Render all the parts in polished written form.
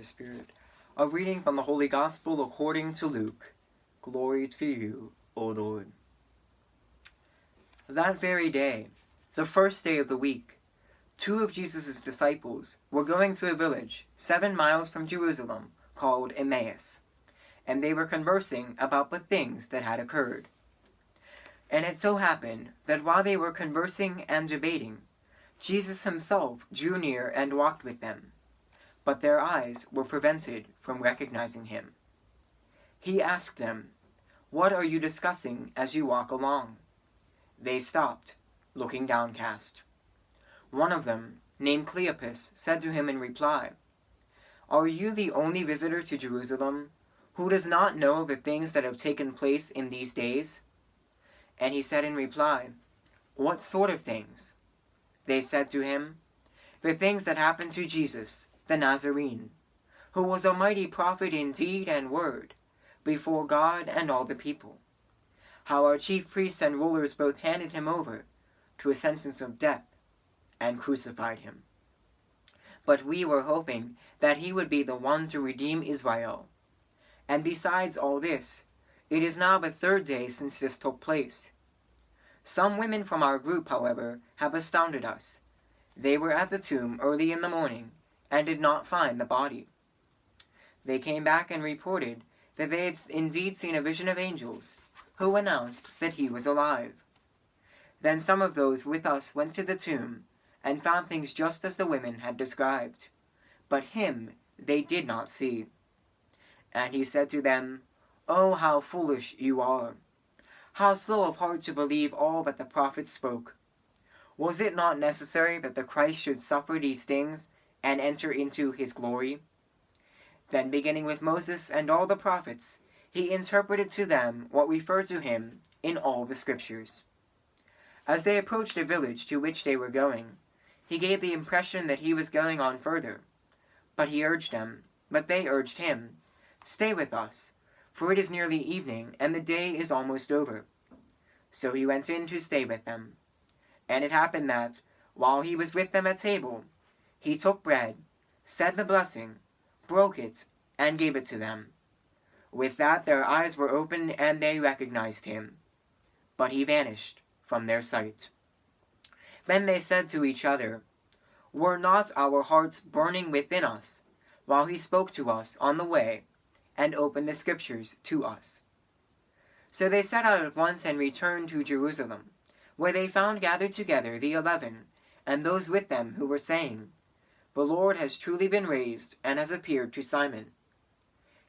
Spirit. A reading from the Holy Gospel according to Luke. Glory to you, O Lord. That very day, the first day of the week, two of Jesus' disciples were going to a village 7 miles from Jerusalem called Emmaus, and they were conversing about the things that had occurred. And it so happened that while they were conversing and debating, Jesus himself drew near and walked with them, but their eyes were prevented from recognizing him. He asked them, "What are you discussing as you walk along?" They stopped, looking downcast. One of them, named Cleopas, said to him in reply, "Are you the only visitor to Jerusalem who does not know the things that have taken place in these days?" And he said in reply, "What sort of things?" They said to him, "The things that happened to Jesus, the Nazarene, who was a mighty prophet in deed and word, before God and all the people. How our chief priests and rulers both handed him over to a sentence of death and crucified him. But we were hoping that he would be the one to redeem Israel. And besides all this, it is now the 3rd day since this took place. Some women from our group, however, have astounded us. They were at the tomb early in the morning and did not find the body. They came back and reported that they had indeed seen a vision of angels, who announced that he was alive. Then some of those with us went to the tomb and found things just as the women had described, but him they did not see. And he said to them, 'Oh, how foolish you are! How slow of heart to believe all that the prophets spoke! Was it not necessary that the Christ should suffer these things and enter into his glory?' Then, beginning with Moses and all the prophets, he interpreted to them what referred to him in all the scriptures. As they approached the village to which they were going, he gave the impression that he was going on further. But they urged him, 'Stay with us, for it is nearly evening, and the day is almost over.' So he went in to stay with them. And it happened that, while he was with them at table, he took bread, said the blessing, broke it, and gave it to them. With that their eyes were opened and they recognized him. But he vanished from their sight. Then they said to each other, 'Were not our hearts burning within us while he spoke to us on the way and opened the scriptures to us?' So they set out at once and returned to Jerusalem, where they found gathered together the 11 and those with them who were saying, 'The Lord has truly been raised and has appeared to Simon.'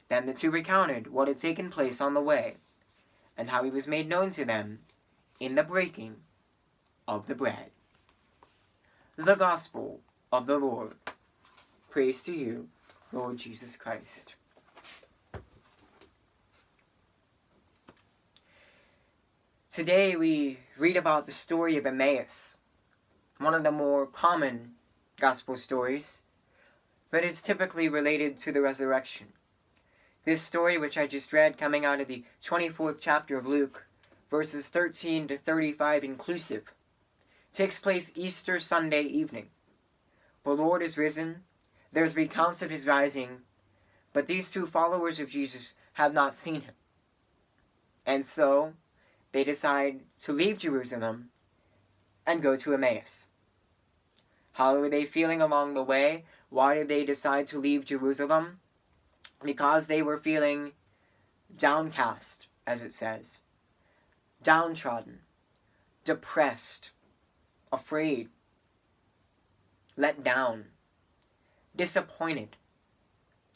Then the two recounted what had taken place on the way, and how he was made known to them in the breaking of the bread." The Gospel of the Lord. Praise to you, Lord Jesus Christ. Today we read about the story of Emmaus, one of the more common Gospel stories, but it's typically related to the resurrection. This story, which I just read, coming out of the 24th chapter of Luke, verses 13 to 35 inclusive, takes place Easter Sunday evening. The Lord is risen. There's recounts of his rising, but these two followers of Jesus have not seen him. And so they decide to leave Jerusalem and go to Emmaus. How were they feeling along the way? Why did they decide to leave Jerusalem? Because they were feeling downcast, as it says, downtrodden, depressed, afraid, let down, disappointed,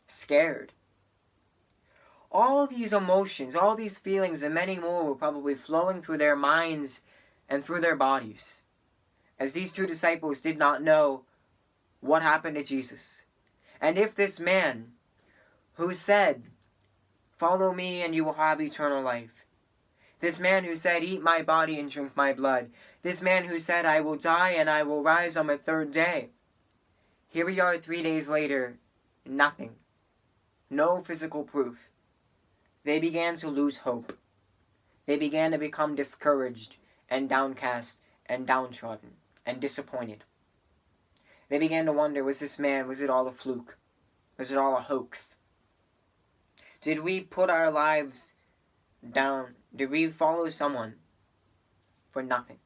scared. All these emotions, all these feelings, and many more were probably flowing through their minds and through their bodies, as these two disciples did not know what happened to Jesus. And if this man who said, "Follow me and you will have eternal life," this man who said, "Eat my body and drink my blood," this man who said, "I will die and I will rise on the 3rd day," here we are 3 days later, nothing, no physical proof. They began to lose hope. They began to become discouraged and downcast and downtrodden and disappointed. They began to wonder, was it all a fluke? Was it all a hoax? Did we put our lives down? Did we follow someone for nothing?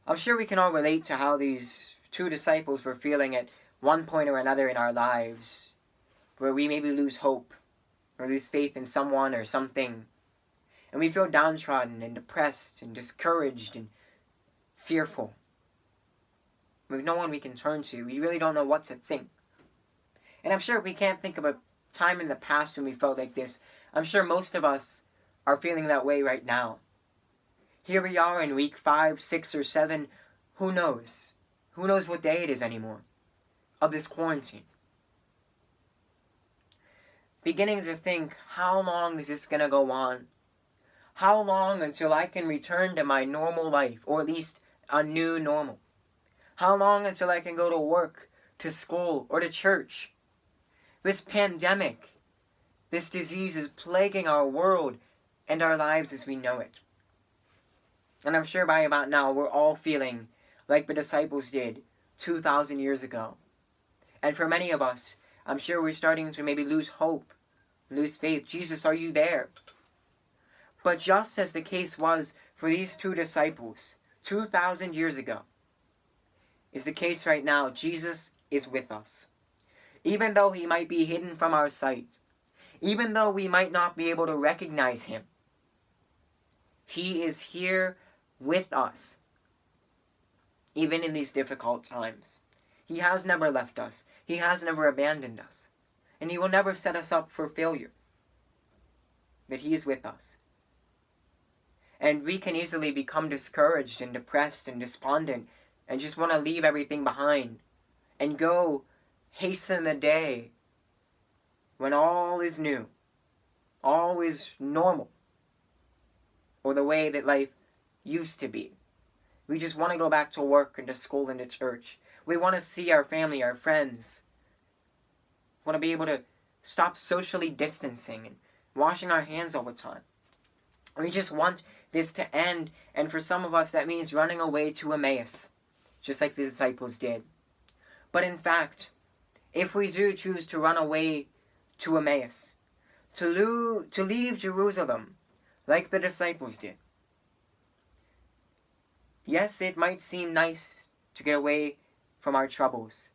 I'm sure we can all relate to how these two disciples were feeling at one point or another in our lives, where we maybe lose hope or lose faith in someone or something, and we feel downtrodden and depressed and discouraged and fearful. With no one we can turn to, we really don't know what to think. And I'm sure we can't think of a time in the past when we felt like this. I'm sure most of us are feeling that way right now. Here we are in week 5, 6, or 7. Who knows? Who knows what day it is anymore of this quarantine? Beginning to think, how long is this going to go on? How long until I can return to my normal life, or at least a new normal? How long until I can go to work, to school, or to church? This pandemic, this disease is plaguing our world and our lives as we know it. And I'm sure by about now we're all feeling like the disciples did 2,000 years ago. And for many of us, I'm sure we're starting to maybe lose hope, lose faith. Jesus, are you there? But just as the case was for these two disciples 2,000 years ago, is the case right now. Jesus is with us. Even though he might be hidden from our sight, even though we might not be able to recognize him, he is here with us, even in these difficult times. He has never left us. He has never abandoned us. And he will never set us up for failure. But he is with us. And we can easily become discouraged and depressed and despondent and just want to leave everything behind and go hasten the day when all is new, all is normal, or the way that life used to be. We just want to go back to work and to school and to church. We want to see our family, our friends. We want to be able to stop socially distancing and washing our hands all the time. We just want this to end, and for some of us that means running away to Emmaus, just like the disciples did. But in fact, if we do choose to run away to Emmaus, to leave Jerusalem like the disciples did, yes, it might seem nice to get away from our troubles,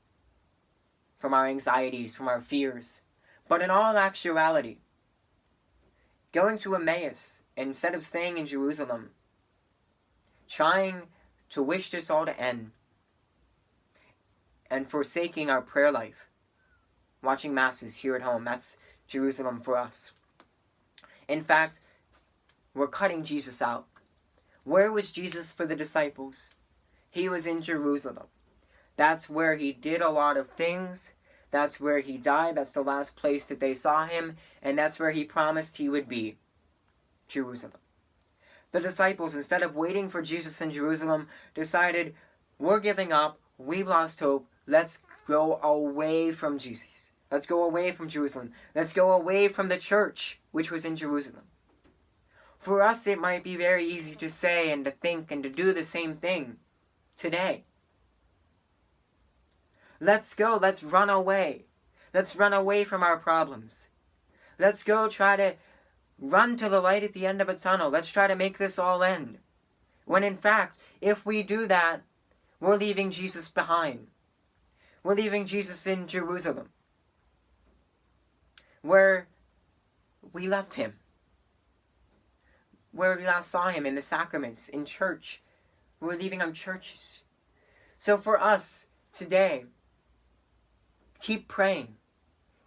from our anxieties, from our fears. But in all actuality, going to Emmaus instead of staying in Jerusalem, trying to wish this all to end, and forsaking our prayer life, watching masses here at home, that's Jerusalem for us. In fact, we're cutting Jesus out. Where was Jesus for the disciples? He was in Jerusalem. That's where he did a lot of things. That's where he died. That's the last place that they saw him. And that's where he promised he would be. Jerusalem. The disciples, instead of waiting for Jesus in Jerusalem, decided, we're giving up. We've lost hope. Let's go away from Jesus. Let's go away from Jerusalem. Let's go away from the church, which was in Jerusalem. For us, it might be very easy to say and to think and to do the same thing today. Let's go. Let's run away. Let's run away from our problems. Let's go try to run to the light at the end of a tunnel. Let's try to make this all end. When in fact, if we do that, we're leaving Jesus behind. We're leaving Jesus in Jerusalem, where we left him, where we last saw him in the sacraments, in church. We're leaving our churches. So for us today, keep praying.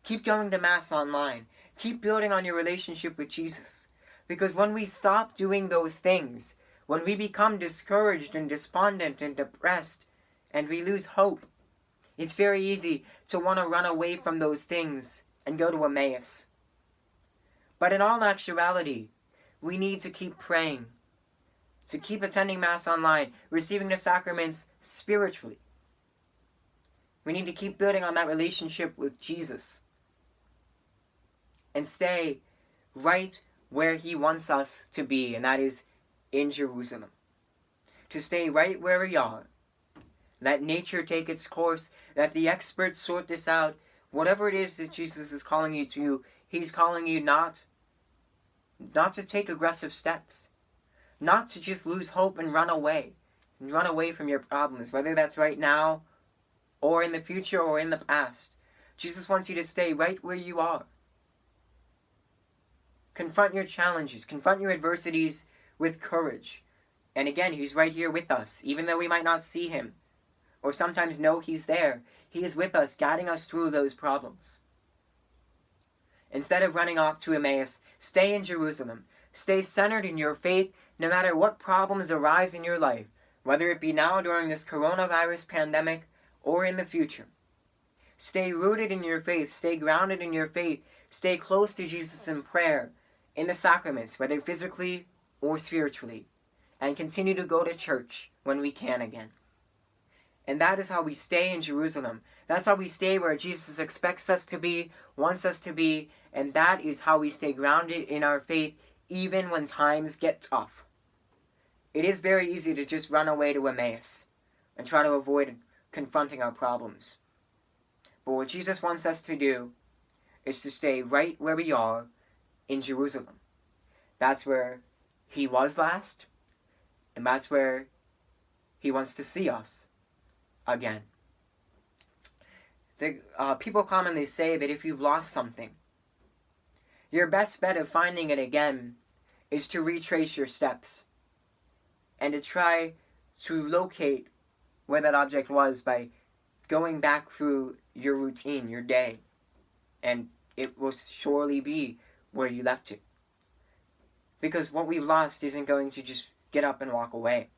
Keep going to Mass online. Keep building on your relationship with Jesus. Because when we stop doing those things, when we become discouraged and despondent and depressed, and we lose hope, it's very easy to want to run away from those things and go to Emmaus. But in all actuality, we need to keep praying, to keep attending Mass online, receiving the sacraments spiritually. We need to keep building on that relationship with Jesus and stay right where he wants us to be, and that is in Jerusalem. To stay right where we are, Let nature take its course. Let the experts sort this out. Whatever it is that Jesus is calling you to, he's calling you not to take aggressive steps. Not to just lose hope and run away. And run away from your problems, whether that's right now, or in the future, or in the past. Jesus wants you to stay right where you are. Confront your challenges. Confront your adversities with courage. And again, he's right here with us, even though we might not see him, or sometimes know he's there. He is with us, guiding us through those problems. Instead of running off to Emmaus, stay in Jerusalem. Stay centered in your faith, no matter what problems arise in your life, whether it be now during this coronavirus pandemic or in the future. Stay rooted in your faith. Stay grounded in your faith. Stay close to Jesus in prayer, in the sacraments, whether physically or spiritually. And continue to go to church when we can again. And that is how we stay in Jerusalem. That's how we stay where Jesus expects us to be, wants us to be, and that is how we stay grounded in our faith even when times get tough. It is very easy to just run away to Emmaus and try to avoid confronting our problems. But what Jesus wants us to do is to stay right where we are in Jerusalem. That's where he was last, and that's where he wants to see us again. People commonly say that if you've lost something, your best bet of finding it again is to retrace your steps and to try to locate where that object was by going back through your routine, your day, and it will surely be where you left it. Because what we've lost isn't going to just get up and walk away.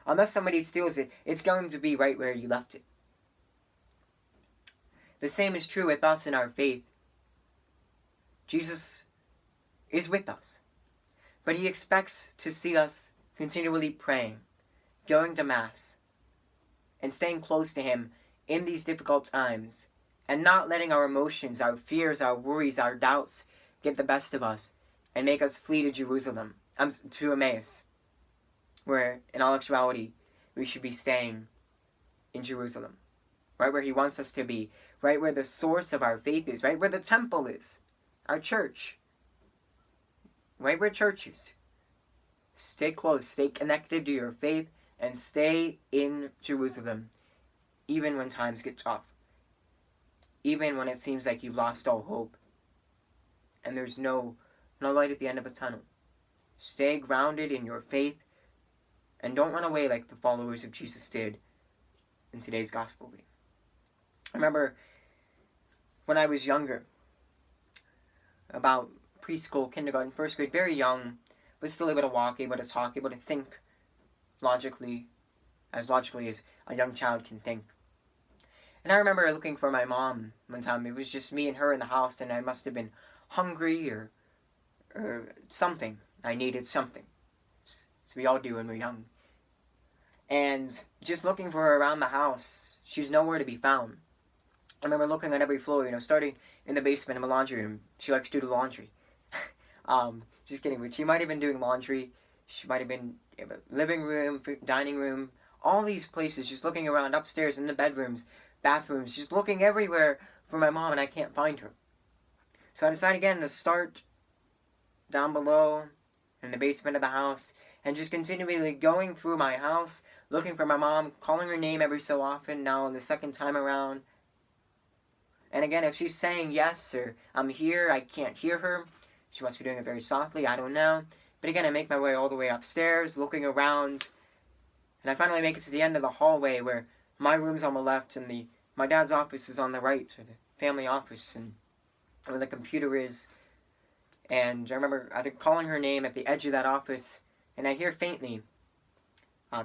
Unless somebody steals it, it's going to be right where you left it. The same is true with us in our faith. Jesus is with us, but he expects to see us continually praying, going to Mass, and staying close to him in these difficult times, and not letting our emotions, our fears, our worries, our doubts get the best of us and make us flee to Jerusalem, to Emmaus, where in all actuality we should be staying in Jerusalem, right where he wants us to be, right where the source of our faith is, right where the temple is, our church, right where church is. Stay close, stay connected to your faith, and stay in Jerusalem, even when times get tough, even when it seems like you've lost all hope, and there's no light at the end of a tunnel. Stay grounded in your faith, and don't run away like the followers of Jesus did in today's gospel reading. I remember when I was younger, about preschool, kindergarten, first grade, very young, but still able to walk, able to talk, able to think logically as a young child can think. And I remember looking for my mom one time. It was just me and her in the house, and I must have been hungry or something. I needed something. So we all do when we're young. And just looking for her around the house, she's nowhere to be found. I remember looking on every floor, starting in the basement in the laundry room. She likes to do the laundry. Just kidding, but she might have been doing laundry. She might have been in the living room, dining room, all these places, just looking around upstairs in the bedrooms, bathrooms, just looking everywhere for my mom, and I can't find her. So I decided again to start down below in the basement of the house and just continually going through my house, looking for my mom, calling her name every so often now the second time around. And again, if she's saying yes or I'm here, I can't hear her. She must be doing it very softly, I don't know. But again, I make my way all the way upstairs, looking around. And I finally make it to the end of the hallway where my room's on the left and my dad's office is on the right, or the family office, and where the computer is. And I remember, I think, calling her name at the edge of that office, and I hear faintly,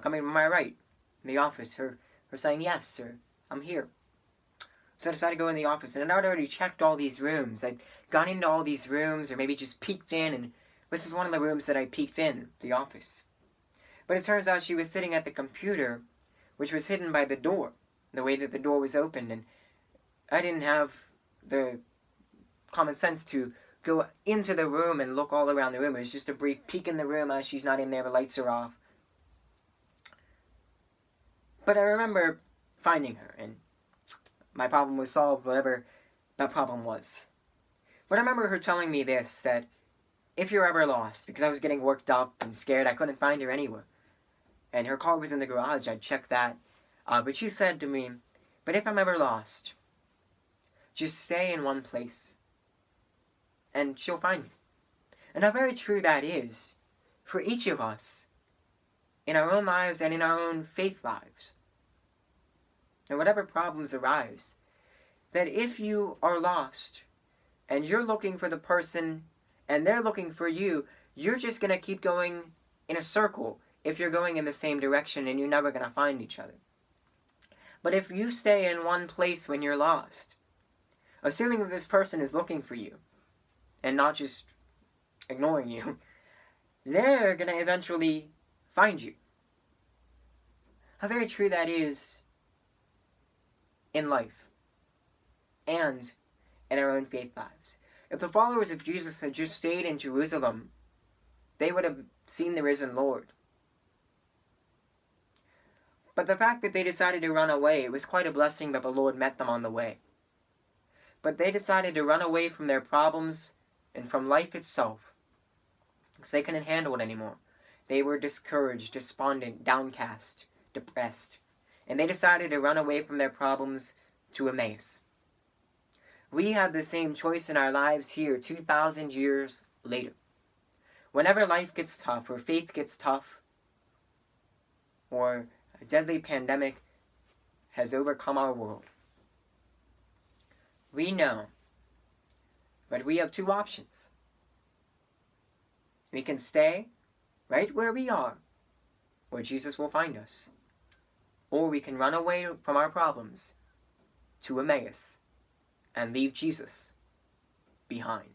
coming from my right, in the office, her saying, yes, sir, I'm here. So I decided to go in the office, and I'd already checked all these rooms. I'd gone into all these rooms, or maybe just peeked in, and this is one of the rooms that I peeked in, the office. But it turns out she was sitting at the computer, which was hidden by the door, the way that the door was opened, and I didn't have the common sense to go into the room and look all around the room. It was just a brief peek in the room as she's not in there, the lights are off. But I remember finding her, and my problem was solved, whatever that problem was. But I remember her telling me this, that if you're ever lost, because I was getting worked up and scared, I couldn't find her anywhere. And her car was in the garage, I'd checked that. But she said to me, but if I'm ever lost, just stay in one place, and she'll find me. And how very true that is for each of us in our own lives and in our own faith lives. And whatever problems arise, that if you are lost and you're looking for the person and they're looking for you, you're just going to keep going in a circle if you're going in the same direction, and you're never going to find each other. But if you stay in one place when you're lost, assuming that this person is looking for you and not just ignoring you, they're going to eventually find you. How very true that is in life and in our own faith lives. If the followers of Jesus had just stayed in Jerusalem, they would have seen the risen Lord. But the fact that they decided to run away, it was quite a blessing that the Lord met them on the way. But they decided to run away from their problems and from life itself, because they couldn't handle it anymore. They were discouraged, despondent, downcast, depressed, and they decided to run away from their problems to Emmaus. We have the same choice in our lives here 2,000 years later. Whenever life gets tough, or faith gets tough, or a deadly pandemic has overcome our world, we know that we have two options. We can stay right where we are, where Jesus will find us, or we can run away from our problems to Emmaus and leave Jesus behind.